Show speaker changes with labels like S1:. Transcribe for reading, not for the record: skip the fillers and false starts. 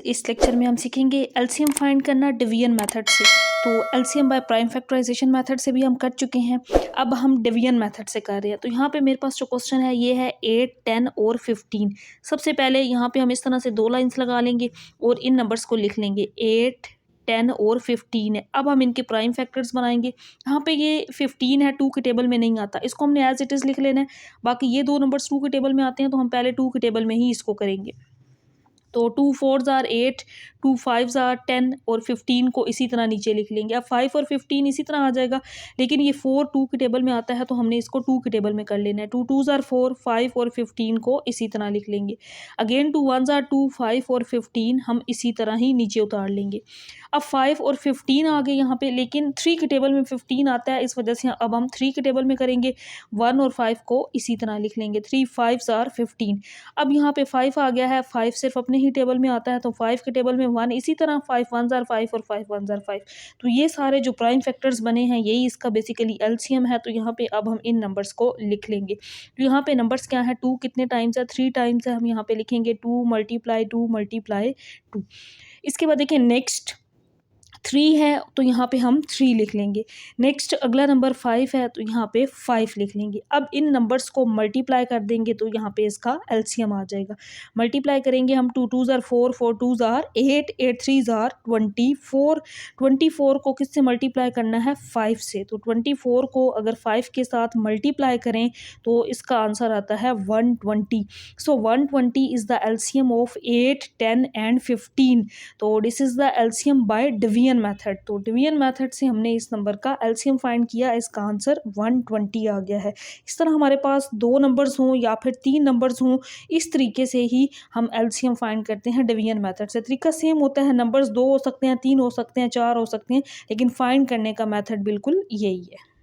S1: इस लेक्चर में हम सीखेंगे एलसीएम फाइंड करना डिवीजन मेथड से। तो LCM by prime factorisation method से भी हम कर चुके हैं, अब हम डिवीजन मेथड से कर रहे हैं। तो यहाँ पे मेरे पास जो क्वेश्चन है ये है 8, 10 और 15। सबसे पहले यहाँ पे हम इस तरह से दो लाइंस लगा लेंगे और इन नंबर्स को लिख लेंगे 8, 10 और 15 है। अब हम इनके प्राइम फैक्टर्स बनाएंगे। यहाँ पे ये 15 है, 2 के टेबल में नहीं आता, इसको हमने एज इट इज़ लिख लेना है। बाकी ये दो नंबर्स 2 के टेबल में आते हैं तो हम पहले 2 के टेबल में ही इसको करेंगे। तो 2 4s आर 8, 2 5s आर 10 और 15 को इसी तरह नीचे लिख लेंगे। अब 5 और 15 इसी तरह आ जाएगा, लेकिन ये 4 2 के टेबल में आता है तो हमने इसको 2 के टेबल में कर लेना है। 2 2s आर 4, 5 और 15 को इसी तरह लिख लेंगे। अगेन 2 1s आर 2, 5 और 15 हम इसी तरह ही नीचे उतार लेंगे। अब 5 और 15 आ गए यहाँ पे, लेकिन 3 के टेबल में 15 आता है, इस वजह से अब हम 3 के टेबल में करेंगे। 1 और 5 को इसी तरह लिख लेंगे। 3 5s आर 15। अब यहाँ पे 5 आ गया है, 5 सिर्फ अपने ही टेबल में आता है तो 5 के टेबल में 1, इसी तरह 5 1s आर 5 और 5 1s आर 5। तो ये सारे जो प्राइम फैक्टर्स बने हैं यही इसका बेसिकली एलसीएम है। तो यहाँ पे अब हम इन नंबर्स को लिख लेंगे। तो यहाँ पे नंबर्स क्या है, 2 कितने टाइम्स है, 3 टाइम्स है, हम यहाँ पे लिखेंगे 2 × 2 × 2। इसके बाद देखिए नेक्स्ट 3 है तो यहाँ पे हम 3 लिख लेंगे। नेक्स्ट अगला नंबर 5 है तो यहाँ पे 5 लिख लेंगे। अब इन नंबर्स को मल्टीप्लाई कर देंगे तो यहाँ पे इसका एलसीएम आ जाएगा। मल्टीप्लाई करेंगे हम, 2 2s are 4, 4 2s are 8, 8 3s are 24। 24 को किससे मल्टीप्लाई करना है, 5 से। तो 24 को अगर 5 के साथ मल्टीप्लाई करें तो इसका आंसर आता है 120। सो 120 is the LCM of 8, 10 and 15। तो this is the LCM by division method. तो डिवीजन मेथड से हमने इस नंबर का एलसीएम फाइंड किया, इसका आंसर 120 आ गया है। इस तरह हमारे पास 2 नंबर्स हों या फिर 3 नंबर्स हों, इस तरीके से ही हम एलसीएम फाइंड करते हैं डिवीजन मेथड से। तरीका सेम होता है, नंबर्स 2 हो सकते हैं, 3 हो सकते हैं, 4 हो सकते हैं, लेकिन फाइंड करने का मेथड बिल्कुल यही है।